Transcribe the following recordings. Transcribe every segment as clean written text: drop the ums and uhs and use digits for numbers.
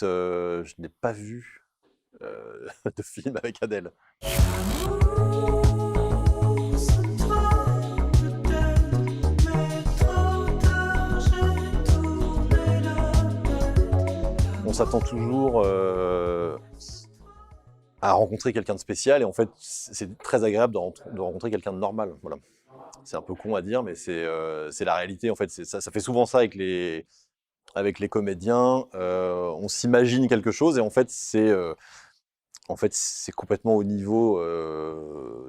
je n'ai pas vu de film avec Adèle. On s'attend toujours à rencontrer quelqu'un de spécial et en fait, c'est très agréable de rencontrer quelqu'un de normal. Voilà. C'est un peu con à dire, mais c'est la réalité. En fait, ça fait souvent ça avec les comédiens. On s'imagine quelque chose et en fait, c'est complètement au niveau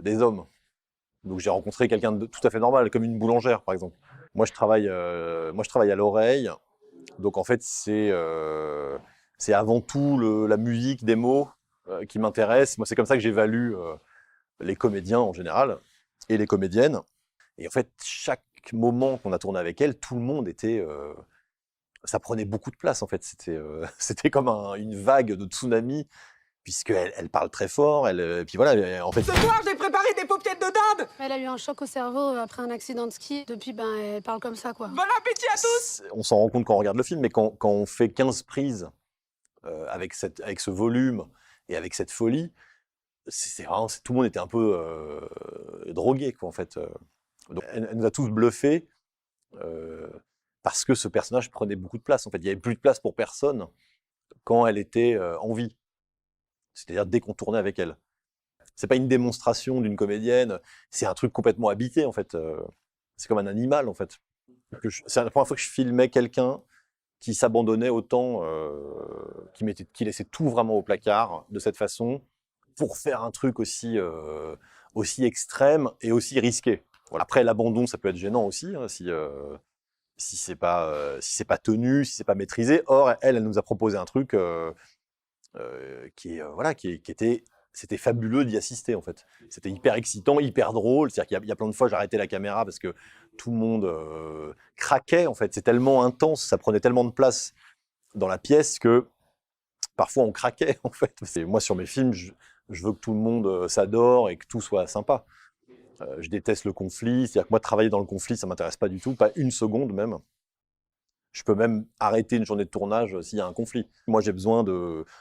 des hommes. Donc j'ai rencontré quelqu'un de tout à fait normal, comme une boulangère, par exemple. Moi, je travaille à l'oreille. Donc en fait, c'est avant tout la musique des mots qui m'intéresse. Moi, c'est comme ça que j'évalue les comédiens en général et les comédiennes. Et en fait, chaque moment qu'on a tourné avec elle, tout le monde était... ça prenait beaucoup de place, en fait. C'était comme une vague de tsunami, puisqu'elle parle très fort. Et puis voilà, en fait... Ce soir, j'ai préparé des paupiètes de dinde. Elle a eu un choc au cerveau après un accident de ski. Depuis, elle parle comme ça, quoi. Bon appétit à tous. On s'en rend compte quand on regarde le film, mais quand on fait 15 prises avec ce volume et avec cette folie, c'est vraiment, tout le monde était un peu drogué, quoi, en fait. Donc, elle nous a tous bluffés parce que ce personnage prenait beaucoup de place. En fait, il n'y avait plus de place pour personne quand elle était en vie. C'est-à-dire dès qu'on tournait avec elle. C'est pas une démonstration d'une comédienne, c'est un truc complètement habité, en fait. C'est comme un animal, en fait. C'est la première fois que je filmais quelqu'un qui s'abandonnait autant, qui laissait tout vraiment au placard de cette façon pour faire un truc aussi extrême et aussi risqué. Voilà. Après, l'abandon, ça peut être gênant aussi, hein, si c'est pas tenu, si c'est pas maîtrisé. Or, elle nous a proposé un truc c'était fabuleux d'y assister, en fait. C'était hyper excitant, hyper drôle. C'est-à-dire qu'il y a plein de fois, j'arrêtais la caméra parce que tout le monde craquait, en fait. C'est tellement intense, ça prenait tellement de place dans la pièce que parfois on craquait, en fait. Moi, sur mes films, je veux que tout le monde s'adore et que tout soit sympa. Je déteste le conflit. C'est-à-dire que moi, travailler dans le conflit, ça m'intéresse pas du tout, pas une seconde même. Je peux même arrêter une journée de tournage s'il y a un conflit. Moi, j'ai besoin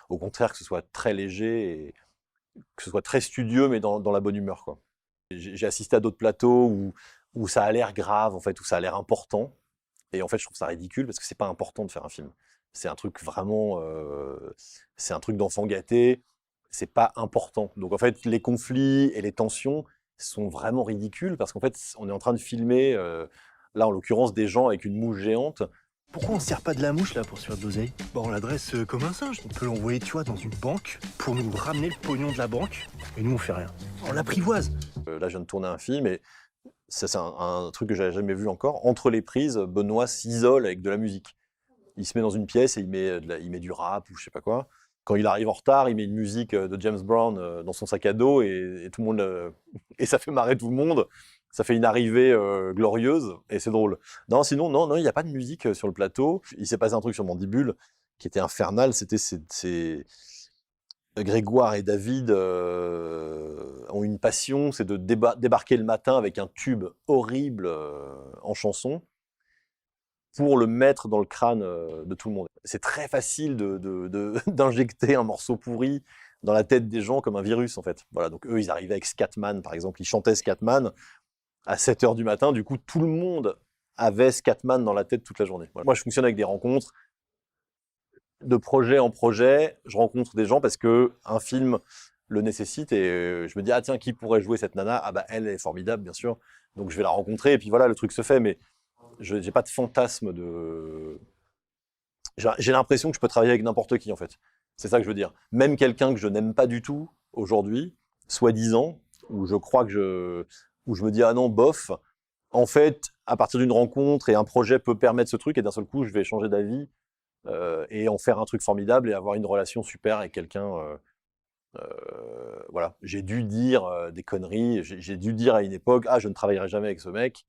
au contraire, que ce soit très léger et que ce soit très studieux, mais dans la bonne humeur, quoi. J'ai assisté à d'autres plateaux où ça a l'air grave, en fait, où ça a l'air important. Et en fait, je trouve ça ridicule parce que c'est pas important de faire un film. C'est un truc vraiment, c'est un truc d'enfant gâté. C'est pas important. Donc en fait, les conflits et les tensions sont vraiment ridicules parce qu'en fait, on est en train de filmer, là en l'occurrence, des gens avec une mouche géante. Pourquoi on ne sert pas de la mouche là pour se faire de l'oseille? Bon, on l'adresse comme un singe. On peut l'envoyer, tu vois, dans une banque pour nous ramener le pognon de la banque. Et nous, on fait rien. On l'apprivoise. Là, je viens de tourner un film et ça, c'est un truc que j'avais jamais vu encore. Entre les prises, Benoît s'isole avec de la musique. Il se met dans une pièce et il met du rap ou je sais pas quoi. Quand il arrive en retard, il met une musique de James Brown dans son sac à dos et tout le monde et ça fait marrer tout le monde. Ça fait une arrivée glorieuse et c'est drôle. Non, sinon, non, il n'y a pas de musique sur le plateau. Il s'est passé un truc sur Mandibule qui était infernal. C'était Grégoire et David ont une passion, c'est de débarquer le matin avec un tube horrible en chanson pour le mettre dans le crâne de tout le monde. C'est très facile d'injecter un morceau pourri dans la tête des gens comme un virus, en fait. Voilà, donc eux, ils arrivaient avec Scatman, par exemple. Ils chantaient Scatman à 7h du matin. Du coup, tout le monde avait Scatman dans la tête toute la journée. Voilà. Moi, je fonctionne avec des rencontres. De projet en projet, je rencontre des gens parce que un film le nécessite et je me dis, ah tiens, qui pourrait jouer cette nana? Ah bah, elle est formidable, bien sûr. Donc, je vais la rencontrer et puis voilà, le truc se fait. Mais je n'ai pas de fantasme de... J'ai l'impression que je peux travailler avec n'importe qui, en fait. C'est ça que je veux dire. Même quelqu'un que je n'aime pas du tout aujourd'hui, soi-disant, où je crois où je me dis, ah non, bof, en fait, à partir d'une rencontre et un projet peut permettre ce truc, et d'un seul coup, je vais changer d'avis et en faire un truc formidable et avoir une relation super avec quelqu'un. Voilà. J'ai dû dire des conneries, j'ai dû dire à une époque, ah, je ne travaillerai jamais avec ce mec.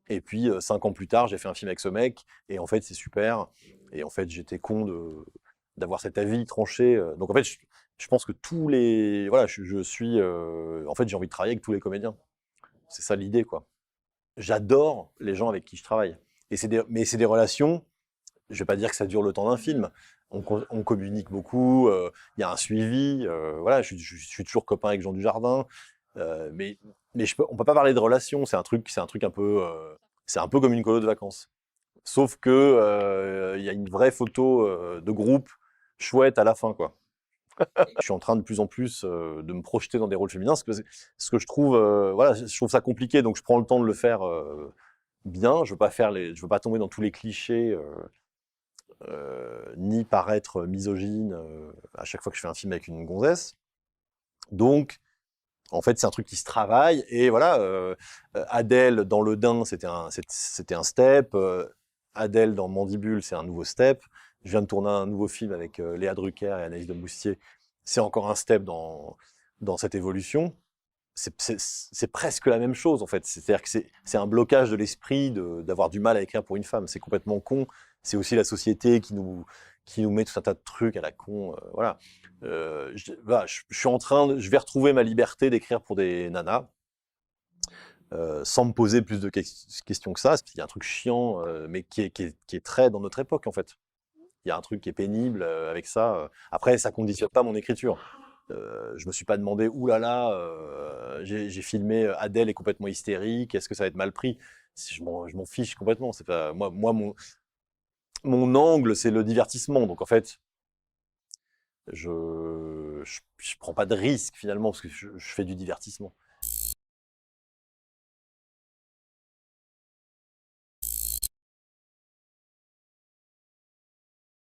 Et puis, 5 ans plus tard, j'ai fait un film avec ce mec, et en fait, c'est super. Et en fait, j'étais con d'avoir cet avis tranché. Donc, en fait, je pense que tous les... Voilà, je suis... en fait, j'ai envie de travailler avec tous les comédiens. C'est ça l'idée, quoi. J'adore les gens avec qui je travaille. Mais c'est des relations, je vais pas dire que ça dure le temps d'un film. on communique beaucoup, il y a un suivi, voilà, je suis toujours copain avec Jean Dujardin, mais on peut pas parler de relation, c'est un truc un peu, c'est un peu comme une colo de vacances. Sauf que, il y a une vraie photo, de groupe chouette à la fin, quoi. Je suis en train de plus en plus, de me projeter dans des rôles féminins, ce que je trouve, voilà, je trouve ça compliqué, donc je prends le temps de le faire, bien. Je veux pas tomber dans tous les clichés, ni paraître misogyne, à chaque fois que je fais un film avec une gonzesse. Donc, en fait, c'est un truc qui se travaille et voilà, Adèle dans Le Dain, c'était un step, Adèle dans Mandibule, c'est un nouveau step. Je viens de tourner un nouveau film avec, Léa Drucker et Anaïs de Moustier. C'est encore un step dans cette évolution. C'est presque la même chose, en fait. C'est-à-dire que c'est un blocage de l'esprit d'avoir du mal à écrire pour une femme. C'est complètement con. C'est aussi la société qui nous met tout un tas de trucs à la con, voilà. Voilà, je vais retrouver ma liberté d'écrire pour des nanas, sans me poser plus de questions que ça, parce qu'il y a un truc chiant, mais qui est très dans notre époque, en fait. Il y a un truc qui est pénible, avec ça. Après, ça conditionne pas mon écriture. Je me suis pas demandé, ouh là là, j'ai filmé, Adèle est complètement hystérique, est-ce que ça va être mal pris? Je m'en fiche complètement. C'est pas moi mon angle, c'est le divertissement. Donc en fait, je prends pas de risque finalement parce que je fais du divertissement.